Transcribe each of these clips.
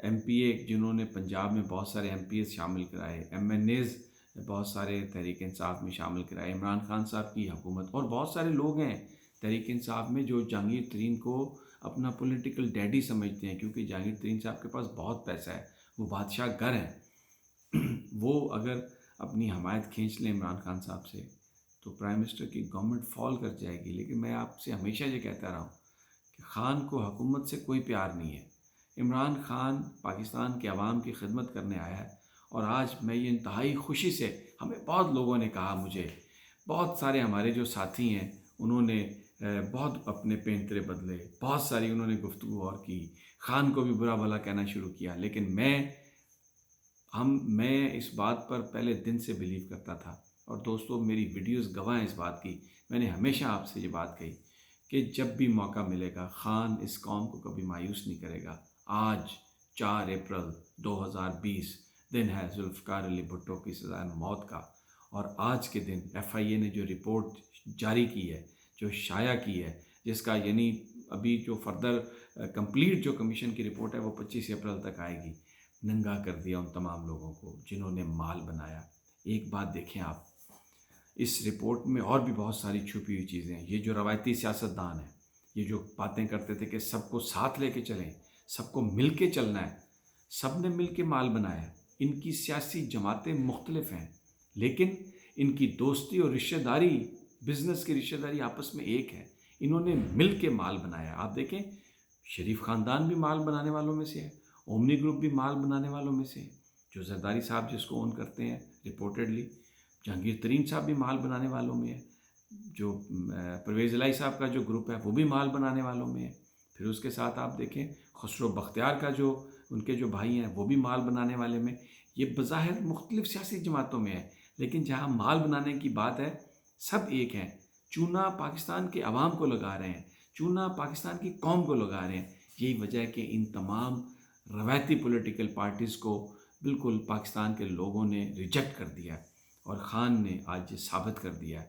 M P اے جنہوں نے پنجاب میں بہت سارے ایم پی ایز شامل کرائے، ایم این ایز بہت سارے تحریک انصاف میں شامل کرائے، عمران خان صاحب کی حکومت، اور بہت سارے لوگ ہیں تحریک انصاف میں جو جہانگیر ترین کو اپنا پولیٹیکل ڈیڈی سمجھتے ہیں، کیونکہ جہانگیر ترین صاحب کے پاس بہت پیسہ ہے، وہ بادشاہ گر ہیں۔ وہ اگر اپنی حمایت کھینچ لیں عمران خان صاحب سے تو پرائم منسٹر کی گورنمنٹ فال کر جائے گی۔ لیکن میں آپ سے ہمیشہ یہ کہتا رہا ہوں کہ خان کو حکومت سے کوئی پیار نہیں ہے۔ عمران خان پاکستان کے عوام کی خدمت کرنے آیا ہے، اور آج میں یہ انتہائی خوشی سے، ہمیں بہت لوگوں نے کہا، مجھے بہت سارے ہمارے جو ساتھی ہیں انہوں نے بہت اپنے پینترے بدلے، بہت ساری انہوں نے گفتگو اور کی، خان کو بھی برا بھلا کہنا شروع کیا، لیکن میں اس بات پر پہلے دن سے بلیو کرتا تھا، اور دوستو میری ویڈیوز گواہ ہیں اس بات کی، میں نے ہمیشہ آپ سے یہ بات کہی کہ جب بھی موقع ملے گا خان اس قوم کو کبھی مایوس نہیں کرے گا۔ آج 4 اپریل 2020 دن ہے ذوالفقار علی بھٹو کی سزائے موت کا، اور آج کے دن ایف آئی اے نے جو رپورٹ جاری کی ہے، جو شائع کی ہے، جس کا یعنی ابھی جو فردر کمپلیٹ جو کمیشن کی رپورٹ ہے وہ 25 اپریل تک آئے گی، ننگا کر دیا ان تمام لوگوں کو جنہوں نے مال بنایا۔ ایک بات دیکھیں آپ، اس رپورٹ میں اور بھی بہت ساری چھپی ہوئی چیزیں ہیں۔ یہ جو روایتی سیاستدان ہیں، یہ جو باتیں کرتے تھے کہ سب کو ساتھ لے کے چلیں، سب کو مل کے چلنا ہے، سب نے مل کے مال بنایا ہے۔ ان کی سیاسی جماعتیں مختلف ہیں، لیکن ان کی دوستی اور رشتہ داری، بزنس کی رشتہ داری آپس میں ایک ہے۔ انہوں نے مل کے مال بنایا۔ آپ دیکھیں شریف خاندان بھی مال بنانے والوں میں سے ہے، اومنی گروپ بھی مال بنانے والوں میں سے ہے، جو زرداری صاحب جس کو اون کرتے ہیں رپورٹڈلی، جہانگیر ترین صاحب بھی مال بنانے والوں میں ہے، جو پرویز الہی صاحب کا جو گروپ ہے وہ بھی مال بنانے والوں میں ہے۔ پھر اس کے ساتھ آپ دیکھیں خسرو بختیار کا جو ان کے جو بھائی ہیں وہ بھی مال بنانے والے میں۔ یہ بظاہر مختلف سیاسی جماعتوں میں ہے، لیکن جہاں مال بنانے کی بات ہے سب ایک ہیں۔ چونا پاکستان کے عوام کو لگا رہے ہیں، چونا پاکستان کی قوم کو لگا رہے ہیں۔ یہی وجہ ہے کہ ان تمام روایتی پولیٹیکل پارٹیز کو بالکل پاکستان کے لوگوں نے ریجیکٹ کر دیا ہے، اور خان نے آج یہ ثابت کر دیا ہے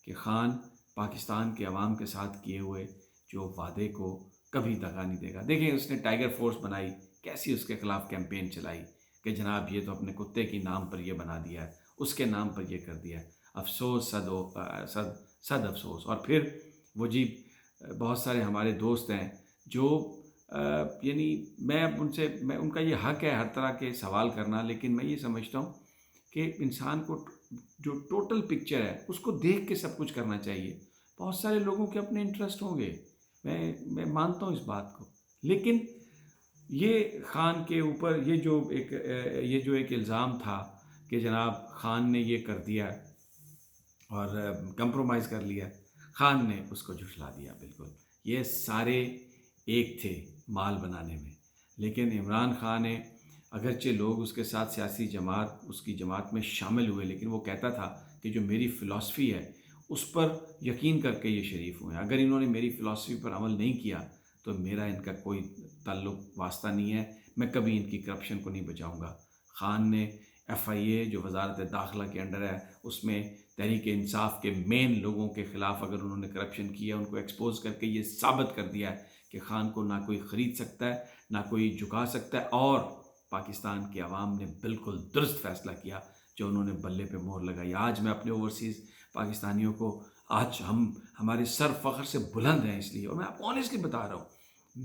کہ خان پاکستان کے عوام کے ساتھ کیے ہوئے جو وعدے کو کبھی دگا نہیں دے گا۔ دیکھیں اس نے ٹائیگر فورس بنائی، کیسی اس کے خلاف کیمپین چلائی کہ جناب یہ تو اپنے کتے کی نام پر یہ بنا دیا ہے، اس کے نام پر یہ کر دیا ہے۔ افسوس، صد افسوس۔ اور پھر وہ جی بہت سارے ہمارے دوست ہیں جو یعنی میں ان کا یہ حق ہے ہر طرح کے سوال کرنا، لیکن میں یہ سمجھتا ہوں کہ انسان کو جو ٹوٹل پکچر ہے اس کو دیکھ کے سب کچھ کرنا چاہیے۔ بہت سارے لوگوں کے اپنے انٹرسٹ ہوں گے، میں مانتا ہوں اس بات کو، لیکن یہ خان کے اوپر یہ جو ایک الزام تھا کہ جناب خان نے یہ کر دیا اور کمپرومائز کر لیا، خان نے اس کو جھٹلا دیا۔ بالکل یہ سارے ایک تھے مال بنانے میں، لیکن عمران خان نے اگرچہ لوگ اس کے ساتھ سیاسی جماعت اس کی جماعت میں شامل ہوئے، لیکن وہ کہتا تھا کہ جو میری فلسفی ہے اس پر یقین کر کے یہ شریف ہوئے ہیں۔ اگر انہوں نے میری فلسفی پر عمل نہیں کیا تو میرا ان کا کوئی تعلق واسطہ نہیں ہے، میں کبھی ان کی کرپشن کو نہیں بچاؤں گا۔ خان نے ایف آئی اے جو وزارت داخلہ کے انڈر ہے اس میں تحریک انصاف کے مین لوگوں کے خلاف اگر انہوں نے کرپشن کیا، ان کو ایکسپوز کر کے یہ ثابت کر دیا ہے کہ خان کو نہ کوئی خرید سکتا ہے، نہ کوئی جھکا سکتا ہے، اور پاکستان کے عوام نے بالکل درست فیصلہ کیا جو انہوں نے بلے پہ مہر لگائی۔ آج میں اپنے اوورسیز پاکستانیوں کو، آج ہمارے سر فخر سے بلند ہیں، اس لیے، اور میں آپ کو آنیسٹلی بتا رہا ہوں،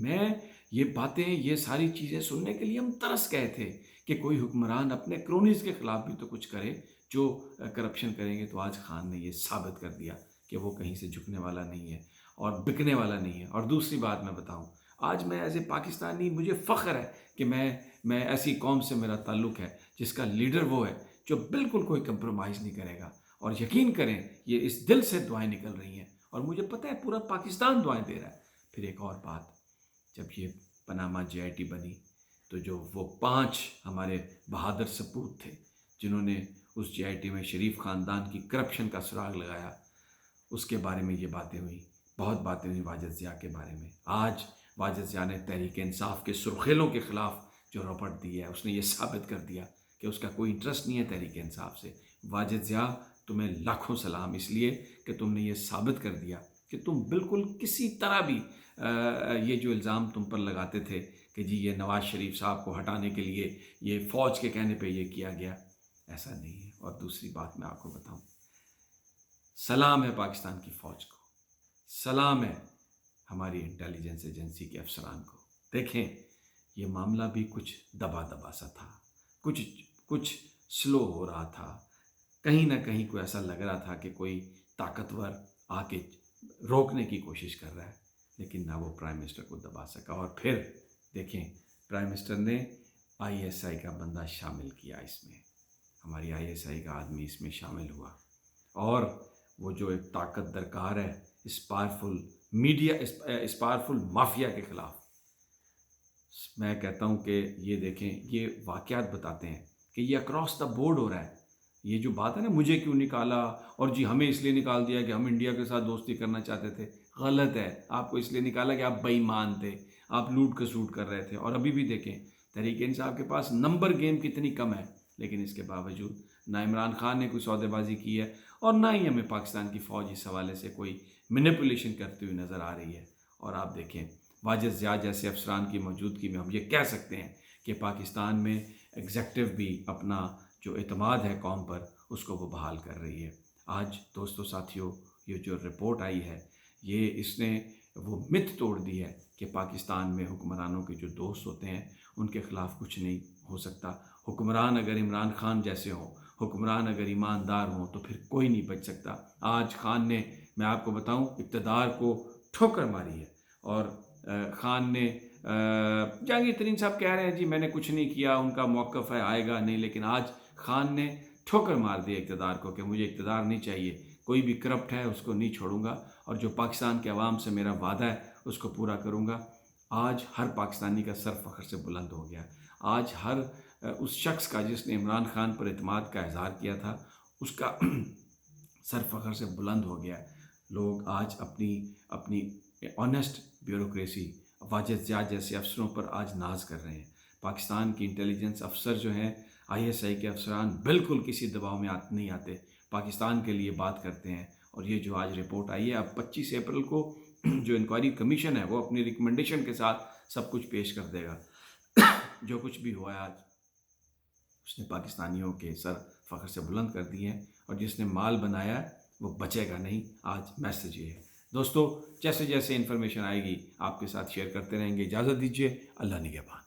میں یہ باتیں، یہ ساری چیزیں سننے کے لیے ہم ترس گئے تھے کہ کوئی حکمران اپنے کرونیز کے خلاف بھی تو کچھ کرے جو کرپشن کریں گے۔ تو آج خان نے یہ ثابت کر دیا کہ وہ کہیں سے جھکنے والا نہیں ہے اور بکنے والا نہیں ہے۔ اور دوسری بات میں بتاؤں، آج میں ایز اے پاکستانی مجھے فخر ہے کہ میں ایسی قوم سے میرا تعلق ہے جس کا لیڈر وہ ہے جو بالکل کوئی کمپرومائز نہیں کرے گا، اور یقین کریں یہ اس دل سے دعائیں نکل رہی ہیں، اور مجھے پتہ ہے پورا پاکستان دعائیں دے رہا ہے۔ پھر ایک اور بات، جب یہ پاناما جے آئی ٹی بنی تو جو وہ 5 ہمارے بہادر سپوت تھے جنہوں نے اس جے آئی ٹی میں شریف خاندان کی کرپشن کا سراغ لگایا، اس کے بارے میں یہ باتیں ہوئیں، بہت باتیں ہوئیں واجد ضیاء کے بارے میں۔ آج واجد ضیاء نے تحریک انصاف کے سرخیلوں کے خلاف جو رپورٹ دی ہے، اس نے یہ ثابت کر دیا کہ اس کا کوئی انٹرسٹ نہیں ہے تحریک انصاف سے۔ واجد ضیاء تمہیں لاکھوں سلام، اس لیے کہ تم نے یہ ثابت کر دیا کہ تم بالکل کسی طرح بھی یہ جو الزام تم پر لگاتے تھے کہ جی یہ نواز شریف صاحب کو ہٹانے کے لیے یہ فوج کے کہنے پہ یہ کیا گیا، ایسا نہیں ہے۔ اور دوسری بات میں آپ کو بتاؤں، سلام ہے پاکستان کی فوج کو، سلام ہے ہماری انٹیلیجنس ایجنسی کے افسران کو۔ دیکھیں یہ معاملہ بھی کچھ دبا دبا سا تھا، کچھ سلو ہو رہا تھا، کہیں نہ کہیں کوئی ایسا لگ رہا تھا کہ کوئی طاقتور آ کے روکنے کی کوشش کر رہا ہے، لیکن نہ وہ پرائم منسٹر کو دبا سکا۔ اور پھر دیکھیں پرائم منسٹر نے آئی ایس آئی کا بندہ شامل کیا اس میں، ہماری آئی ایس آئی کا آدمی اس میں شامل ہوا، اور وہ جو ایک طاقت درکار ہے اس پاورفل میڈیا، اس پاورفل مافیا کے خلاف، میں کہتا ہوں کہ یہ دیکھیں یہ واقعات بتاتے ہیں کہ یہ اکراس دا بورڈ ہو رہا ہے۔ یہ جو بات ہے نا مجھے کیوں نکالا اور جی ہمیں اس لیے نکال دیا کہ ہم انڈیا کے ساتھ دوستی کرنا چاہتے تھے، غلط ہے۔ آپ کو اس لیے نکالا کہ آپ بے ایمان تھے، آپ لوٹ کسوٹ کر رہے تھے۔ اور ابھی بھی دیکھیں تحریک انصاف کے پاس نمبر گیم کتنی کم ہے، لیکن اس کے باوجود نہ عمران خان نے کوئی سودے بازی کی ہے اور نہ ہی ہمیں پاکستان کی فوج اس حوالے سے کوئی مینیپولیشن کرتی ہوئی نظر آ رہی ہے۔ اور آپ دیکھیں واجد زیاد جیسے افسران کی موجودگی میں ہم یہ کہہ سکتے ہیں کہ پاکستان میں ایگزیکٹو بھی اپنا جو اعتماد ہے قوم پر اس کو وہ بحال کر رہی ہے۔ آج دوستو ساتھیوں یہ جو رپورٹ آئی ہے یہ اس نے وہ مت توڑ دی ہے کہ پاکستان میں حکمرانوں کے جو دوست ہوتے ہیں ان کے خلاف کچھ نہیں ہو سکتا۔ حکمران اگر عمران خان جیسے ہوں، حکمران اگر ایماندار ہوں تو پھر کوئی نہیں بچ سکتا۔ آج خان نے، میں آپ کو بتاؤں، اقتدار کو ٹھوکر ماری ہے، اور خان نے جہانگیر ترین صاحب کہہ رہے ہیں جی میں نے کچھ نہیں کیا، ان کا موقف ہے آئے گا نہیں، لیکن آج خان نے ٹھوکر مار دیا اقتدار کو کہ مجھے اقتدار نہیں چاہیے، کوئی بھی کرپٹ ہے اس کو نہیں چھوڑوں گا، اور جو پاکستان کے عوام سے میرا وعدہ ہے اس کو پورا کروں گا۔ آج ہر پاکستانی کا سر فخر سے بلند ہو گیا۔ آج ہر اس شخص کا جس نے عمران خان پر اعتماد کا اظہار کیا تھا اس کا سر فخر سے بلند ہو گیا۔ لوگ آج اپنی آنیسٹ بیوروکریسی، واجد زیاد جیسے افسروں پر آج ناز کر رہے ہیں۔ پاکستان کی انٹیلیجنس افسر جو ہیں، آئی ایس آئی کے افسران، بالکل کسی دباؤ میں نہیں آتے، پاکستان کے لیے بات کرتے ہیں۔ اور یہ جو آج رپورٹ آئی ہے، اب 25 اپریل کو جو انکوائری کمیشن ہے وہ اپنی ریکمنڈیشن کے ساتھ سب کچھ پیش کر دے گا۔ جو کچھ بھی ہوا ہے آج اس نے پاکستانیوں کے سر فخر سے بلند کر دیے ہیں، اور جس نے مال بنایا ہے وہ بچے گا نہیں۔ آج میسج یہ ہے دوستو، جیسے جیسے انفارمیشن آئے گی آپ کے ساتھ شیئر کرتے رہیں گے۔ اجازت دیجیے، اللہ نگہبان۔